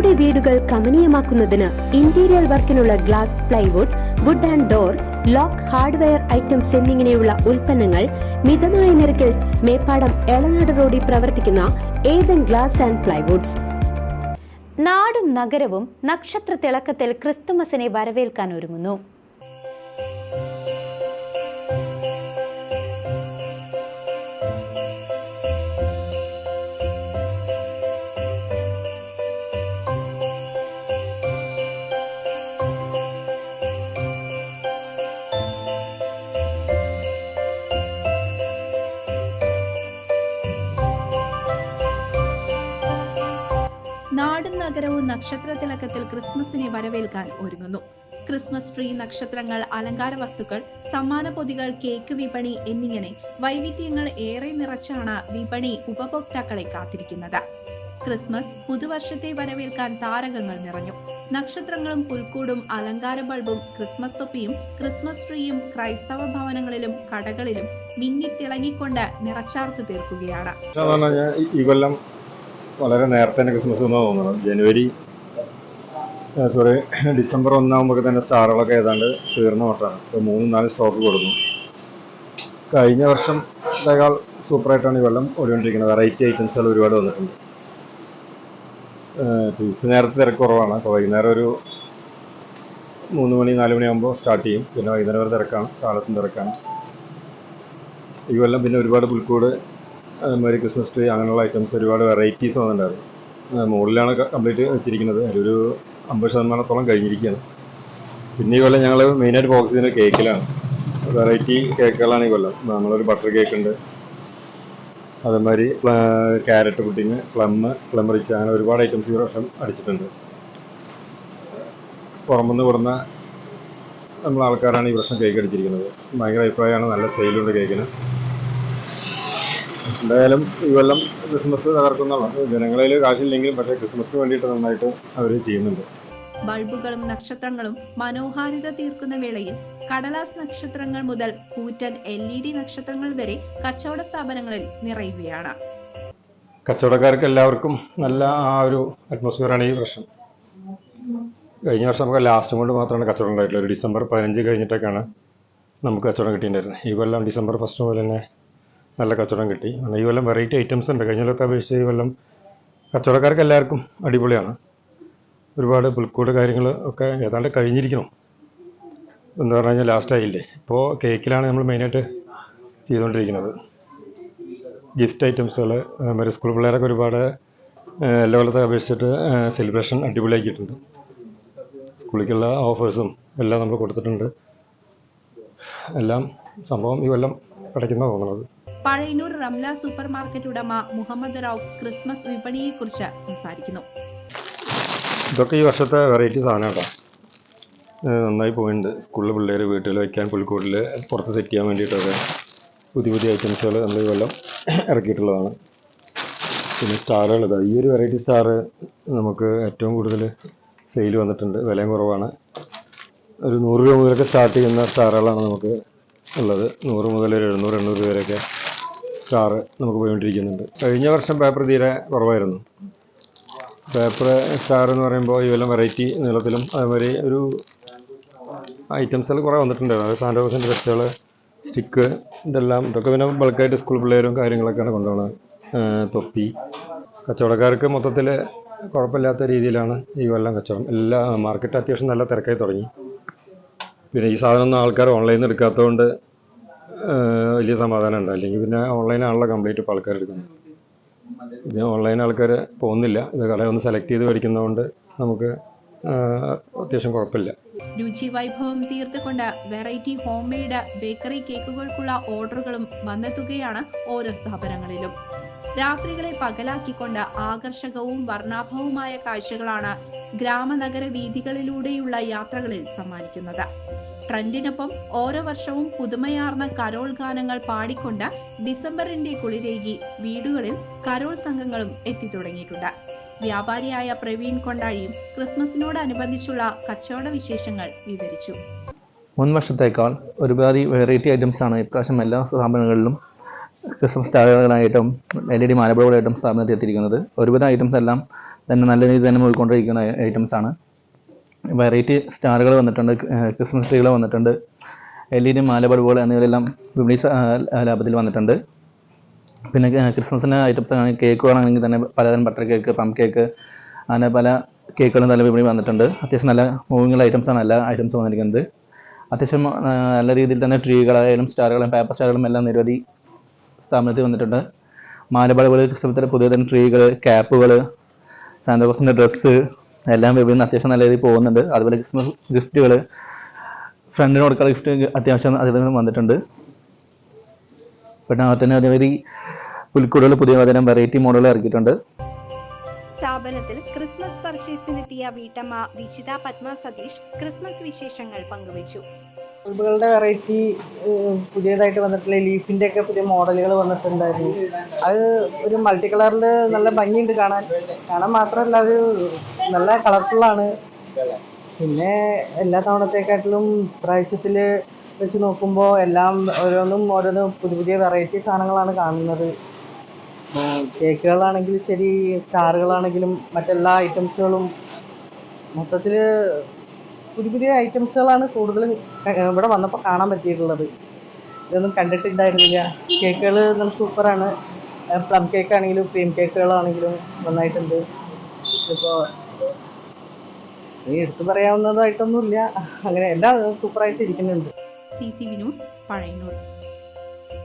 നിങ്ങളുടെ വീടുകൾ കമനീയമാക്കുന്നതിന് ഇന്റീരിയർ വർക്കിനുള്ള glass, plywood, wood and door, lock, hardware items എന്നിങ്ങനെയുള്ള ഉൽപ്പന്നങ്ങൾ മിതമായ നിരക്കിൽ മേപ്പാടം എളനാട് റോഡിൽ പ്രവർത്തിക്കുന്ന ഏതൻ ഗ്ലാസ് ആൻഡ് പ്ലൈവുഡ്സ്. നാടും നഗരവും നക്ഷത്ര തിളക്കത്തിൽ ക്രിസ്തുമസിനെ വരവേൽക്കാൻ ഒരുങ്ങുന്നു. നാടും നഗരവും നക്ഷത്ര തിളക്കത്തിൽ ക്രിസ്മസിനെ വരവേൽക്കാൻ ഒരുങ്ങുന്നു. ക്രിസ്മസ് ട്രീ, നക്ഷത്രങ്ങൾ, അലങ്കാര വസ്തുക്കൾ, സമ്മാന പൊതികൾ, കേക്ക് വിപണി എന്നിങ്ങനെ വൈവിധ്യങ്ങൾ ഏറെ നിറച്ചാണ് വിപണി ഉപഭോക്താക്കളെ കാത്തിരിക്കുന്നത്. ക്രിസ്മസ് പുതുവർഷത്തെ വരവേൽക്കാൻ താരകങ്ങൾ നിറഞ്ഞു. നക്ഷത്രങ്ങളും പുൽക്കൂടും അലങ്കാര ബൾബും ക്രിസ്മസ് തൊപ്പിയും ക്രിസ്മസ് ട്രീയും ക്രൈസ്തവ ഭവനങ്ങളിലും കടകളിലും മിന്നിത്തിളങ്ങിക്കൊണ്ട് നിറച്ചാർത്തു തീർക്കുകയാണ്. വളരെ നേരത്തെ തന്നെ ക്രിസ്മസ് എന്നാണ് തോന്നുന്നത്. ഡിസംബർ 1 തന്നെ സ്റ്റാറുകളൊക്കെ ഏതാണ്ട് തീർന്ന മട്ടാണ്. ഇപ്പോൾ 3-4 സ്റ്റോക്ക് കൊടുക്കുന്നു. കഴിഞ്ഞ വർഷത്തേക്കാൾ സൂപ്പറായിട്ടാണ് ഈ കൊല്ലം ഓടിക്കൊണ്ടിരിക്കുന്നത്. വെറൈറ്റി ഐറ്റംസുകൾ ഒരുപാട് വന്നിട്ടുണ്ട്. ഉച്ച നേരത്തെ തിരക്ക് കുറവാണ്. അപ്പോൾ വൈകുന്നേരം ഒരു 3 മണി 4 മണിയാകുമ്പോൾ സ്റ്റാർട്ട് ചെയ്യും. പിന്നെ വൈകുന്നേരം വരെ തിരക്കാണ്, കാലത്തും തിരക്കാണ്. ഈ കൊല്ലം പിന്നെ ഒരുപാട് പുൽക്കൂട്, അതുമാതിരി ക്രിസ്മസ് ട്രീ, അങ്ങനെയുള്ള ഐറ്റംസ് ഒരുപാട് വെറൈറ്റീസ് വന്നിട്ടുണ്ടായിരുന്നു. മുകളിലാണ് കംപ്ലീറ്റ് വെച്ചിരിക്കുന്നത്. അതിലൊരു 50% കഴിഞ്ഞിരിക്കുകയാണ്. പിന്നെ ഈ കൊല്ലം ഞങ്ങൾ മെയിനായിട്ട് ഫോക്കസ് ചെയ്യുന്നത് കേക്കിലാണ്. വെറൈറ്റി കേക്കുകളാണ് ഈ കൊല്ലം. നമ്മളൊരു ബട്ടർ കേക്ക് ഉണ്ട്, അതേമാതിരി ക്യാരറ്റ് പുഡിങ്, പ്ലം റിച്ച്, അങ്ങനെ ഒരുപാട് ഐറ്റംസ് ഈ വർഷം അടിച്ചിട്ടുണ്ട്. പുറമെന്ന് കൊടുന്ന നമ്മൾ ആൾക്കാരാണ് ഈ വർഷം കേക്ക് അടിച്ചിരിക്കുന്നത്. ഭയങ്കര അഭിപ്രായമാണ്, നല്ല സെയിലുണ്ട് കേക്കിന്. എന്തായാലും ഈ കൊല്ലം ക്രിസ്മസ് തകർക്കുന്നതാണ്. ജനങ്ങളിൽ കാശില്ലെങ്കിലും പക്ഷേ ക്രിസ്മസിന് വേണ്ടിയിട്ട് നന്നായിട്ട് അവർ ചെയ്യുന്നുണ്ട്. ബൾബുകളും നക്ഷത്രങ്ങളും മനോഹാരിത തീർക്കുന്ന വേളയിൽ കടലാസ് നക്ഷത്രങ്ങൾ മുതൽ കൂറ്റൻ LED നക്ഷത്രങ്ങൾ വരെ കച്ചവട സ്ഥാപനങ്ങളിൽ നിറയുകയാണ്. കച്ചവടക്കാർക്ക് എല്ലാവർക്കും നല്ല ആ ഒരു അറ്റ്മോസ്ഫിയറാണ് ഈ വർഷം. കഴിഞ്ഞ വർഷം നമുക്ക് ലാസ്റ്റ് കൊണ്ട് മാത്രമാണ് കച്ചവടം ഉണ്ടായിട്ടുള്ളത്. ഒരു ഡിസംബർ 15 കഴിഞ്ഞിട്ടൊക്കെയാണ് നമുക്ക് കച്ചവടം കിട്ടിയിട്ടുണ്ടായിരുന്നത്. ഈ കൊല്ലം ഡിസംബർ 1 മുതൽ തന്നെ നല്ല കച്ചവടം കിട്ടി. ഈ കൊല്ലം വെറൈറ്റി ഐറ്റംസ് ഉണ്ട്. കഴിഞ്ഞ കൊല്ലത്തെ അപേക്ഷിച്ച് ഈ കൊല്ലം കച്ചവടക്കാർക്ക് എല്ലാവർക്കും അടിപൊളിയാണ്. ഒരുപാട് പുൽക്കൂട് കാര്യങ്ങൾ ഒക്കെ ഏതാണ്ട് കഴിഞ്ഞിരിക്കണം. എന്താ പറഞ്ഞു കഴിഞ്ഞാൽ ലാസ്റ്റ് ആയില്ലേ. ഇപ്പോൾ കേക്കിലാണ് നമ്മൾ മെയിനായിട്ട് ചെയ്തുകൊണ്ടിരിക്കുന്നത്. ഗിഫ്റ്റ് ഐറ്റംസുകൾ, അതുമാതിരി സ്കൂൾ പിള്ളേരൊക്കെ ഒരുപാട് എല്ലാ കൊല്ലത്തെ അപേക്ഷിച്ചിട്ട് സെലിബ്രേഷൻ അടിപൊളിയാക്കിയിട്ടുണ്ട്. സ്കൂളിലേക്കുള്ള ഓഫേഴ്സും എല്ലാം നമ്മൾ കൊടുത്തിട്ടുണ്ട്. എല്ലാം സംഭവം ഈ കൊല്ലം പഠിക്കുന്ന തോന്നുന്നത്. പഴയന്നൂർ റംല സൂപ്പർ മാർക്കറ്റ് ഉടമ മുഹമ്മദ് റൌഫ് ക്രിസ്മസ് വിപണിയെക്കുറിച്ച് സംസാരിക്കുന്നു. ഇതൊക്കെ ഈ വർഷത്തെ വെറൈറ്റി സാധനം കേട്ടോ. നന്നായി പോയിട്ടുണ്ട്. സ്കൂളിലെ പിള്ളേർ വീട്ടിൽ വയ്ക്കാൻ, പുൽക്കൂടിൽ പുറത്ത് സെറ്റ് ചെയ്യാൻ വേണ്ടിയിട്ടൊക്കെ പുതിയ ഐറ്റംസുകൾ നമ്മൾ ഈ കൊല്ലം ഇറക്കിയിട്ടുള്ളതാണ്. പിന്നെ സ്റ്റാറുകൾ, ഈ ഒരു വെറൈറ്റി സ്റ്റാർ നമുക്ക് ഏറ്റവും കൂടുതൽ സെയിൽ വന്നിട്ടുണ്ട്. വിലയും കുറവാണ്. ഒരു 100 രൂപ മുതലൊക്കെ സ്റ്റാർട്ട് ചെയ്യുന്ന സ്റ്റാറുകളാണ് നമുക്ക് ഉള്ളത്. 100 മുതൽ 700-800 രൂപ വരെയൊക്കെ സ്റ്റാർ നമുക്ക് പോയിക്കൊണ്ടിരിക്കുന്നുണ്ട്. കഴിഞ്ഞ വർഷം പേപ്പർ തീരെ കുറവായിരുന്നു. പേപ്പർ സ്റ്റാർ എന്ന് പറയുമ്പോൾ ഈ കൊല്ലം വെറൈറ്റി നീളത്തിലും അതുമാതിരി ഒരു ഐറ്റംസുകൾ കുറേ വന്നിട്ടുണ്ടായിരുന്നു. അത് സാന്റോസിൻ്റെ ഡ്രസ്സുകൾ, സ്റ്റിക്ക്, ഇതൊക്കെ പിന്നെ ബൾക്കായിട്ട് സ്കൂൾ പിള്ളേരും കാര്യങ്ങളൊക്കെയാണ് കൊണ്ടുപോകുന്നത്. തൊപ്പി, കച്ചവടക്കാർക്ക് മൊത്തത്തിൽ കുഴപ്പമില്ലാത്ത രീതിയിലാണ് ഈ കൊല്ലം കച്ചവടം. എല്ലാ മാർക്കറ്റ് അത്യാവശ്യം നല്ല തിരക്കായി തുടങ്ങി. പിന്നെ ഈ സാധനമൊന്നും ആൾക്കാർ ഓൺലൈനിൽ നിന്ന് എടുക്കാത്തതുകൊണ്ട് വലിയ സമാധാനം ഉണ്ട്. അല്ലെങ്കിൽ പിന്നെ ഓൺലൈനാണല്ലോ കംപ്ലീറ്റ് ഇപ്പോൾ ആൾക്കാർ എടുക്കുന്നത്. പിന്നെ ഓൺലൈൻ ആൾക്കാർ പോകുന്നില്ല. ഇത് കടയൊന്ന് സെലക്ട് ചെയ്ത് മേടിക്കുന്നതുകൊണ്ട് നമുക്ക് അത്യാവശ്യം കുഴപ്പമില്ല. രുചി വൈഭവം തീർത്തുകൊണ്ട് വെറൈറ്റി ഹോം മെയ്ഡ് ബേക്കറി കേക്കുകൾക്കുള്ള ഓർഡറുകളും വന്നെത്തുകയാണ് ഓരോ സ്ഥാപനങ്ങളിലും. രാത്രികളെ പകലാക്കിക്കൊണ്ട് ആകർഷകവും വർണ്ണാഭവുമായ കാഴ്ചകളാണ് ഗ്രാമനഗര വീഥികളിലൂടെയുള്ള യാത്രകളിൽ സമ്മാനിക്കുന്നത്. ട്രെൻഡിനൊപ്പം ഓരോ വർഷവും പുതുമയാർന്ന കരോൾ ഗാനങ്ങൾ പാടിക്കൊണ്ട് ഡിസംബറിന്റെ കുളിരേകി വീടുകളിൽ കരോൾ സംഘങ്ങളും എത്തിത്തുടങ്ങിയിട്ടുണ്ട്. വ്യാപാരിയായ പ്രവീൺ കൊണ്ടാഴിയും ക്രിസ്മസിനോടനുബന്ധിച്ചുള്ള കച്ചവട വിശേഷങ്ങൾ വിവരിച്ചു. മുൻ വർഷത്തേക്കാൾ ഒരുപാട് വെറൈറ്റി ഐറ്റംസാണ് ഇപ്രാവശ്യം എല്ലാ സ്ഥാപനങ്ങളിലും ക്രിസ്മസ് സ്റ്റാറുകളായിട്ടും LED മാലബോളായിട്ടും സ്ഥാപനത്തിൽ എത്തിയിരിക്കുന്നത്. ഒരുവിധ ഐറ്റംസ് എല്ലാം തന്നെ നല്ല രീതിയിൽ തന്നെ ഉൾക്കൊണ്ടിരിക്കുന്ന ഐറ്റംസ് ആണ്. വെറൈറ്റി സ്റ്റാറുകൾ വന്നിട്ടുണ്ട്, ക്രിസ്മസ് ട്രീകൾ വന്നിട്ടുണ്ട്, LED മാലബോൾ എന്നിവയെല്ലാം വിപണി ലാഭത്തിൽ വന്നിട്ടുണ്ട്. പിന്നെ ക്രിസ്മസിൻ്റെ ഐറ്റംസ് ആണെങ്കിൽ കേക്കുകളാണെങ്കിൽ തന്നെ പലതരം ബട്ടർ കേക്ക്, പ്ലം കേക്ക്, അങ്ങനെ പല കേക്കുകളും നല്ല വിപണി വന്നിട്ടുണ്ട്. അത്യാവശ്യം നല്ല മൂവിങ്ങുള്ള ഐറ്റംസാണ് എല്ലാ ഐറ്റംസും വന്നിരിക്കുന്നത്. അത്യാവശ്യം നല്ല രീതിയിൽ തന്നെ ട്രീകളായാലും സ്റ്റാറുകളും പേപ്പർ സ്റ്റാറുകളും എല്ലാം നിരവധി സ്ഥാപനത്തിൽ വന്നിട്ടുണ്ട്. മാലബോളുകൾ, ക്രിസ്മസിലെ പുതിയ തരം ട്രീകൾ, ക്യാപ്പുകൾ, സാന്താക്ലോസിൻ്റെ ഡ്രസ്സ് എല്ലാം വിപണിയിൽ അത്യാവശ്യം നല്ല രീതിയിൽ പോകുന്നുണ്ട്. അതുപോലെ ക്രിസ്മസ് ഗിഫ്റ്റുകൾ, ഫ്രണ്ടിന് കൊടുക്കാനുള്ള ഗിഫ്റ്റ് അത്യാവശ്യം അതിൽ വന്നിട്ടുണ്ട്. പിന്നെ തന്നെ നിരവധി പുൽക്കൂടുകൾ പുതിയ തരം വെറൈറ്റി മോഡലുകൾ ഇറക്കിയിട്ടുണ്ട്. സ്ഥാപനത്തിൽ ക്രിസ്മസ് പർച്ചേസിനെത്തിയ വീട്ടമ്മ വിജിത പത്മ സതീഷ് ക്രിസ്മസ് വിശേഷങ്ങൾ പങ്കുവച്ചു. ബൾബുകളുടെ വെറൈറ്റി പുതിയതായിട്ട് വന്നിട്ടുള്ള ലീഫിൻ്റെ ഒക്കെ പുതിയ മോഡലുകൾ വന്നിട്ടുണ്ടായിരുന്നു. അത് ഒരു മൾട്ടി കളറിൽ നല്ല ഭംഗിയുണ്ട് കാണാൻ മാത്രമല്ല അത് നല്ല കളർഫുള്ളാണ്. പിന്നെ എല്ലാ തവണത്തെക്കാട്ടിലും പ്രാവശ്യത്തിൽ വെച്ച് നോക്കുമ്പോൾ എല്ലാം ഓരോന്നും പുതിയ പുതിയ വെറൈറ്റി സാധനങ്ങളാണ് കാണുന്നത്. കേക്കുകളാണെങ്കിലും ശരി, സ്റ്റാറുകളാണെങ്കിലും മറ്റെല്ലാ ഐറ്റംസുകളും മൊത്തത്തിൽ പുതിയ പുതിയ ഐറ്റംസുകളാണ് കൂടുതലും ഇവിടെ വന്നപ്പോൾ കാണാൻ പറ്റിയിട്ടുള്ളത്. ഇതൊന്നും കണ്ടിട്ടുണ്ടായിരുന്നില്ല. കേക്കുകൾ നല്ല സൂപ്പറാണ്. പ്ലം കേക്കാണെങ്കിലും ക്രീം കേക്കുകളാണെങ്കിലും നന്നായിട്ടുണ്ട്. ഇപ്പോൾ എടുത്തു പറയാവുന്നതായിട്ടൊന്നുമില്ല, അങ്ങനെ എല്ലാം സൂപ്പറായിട്ട് ഇരിക്കുന്നുണ്ട്. CCV news, Pazhayannur.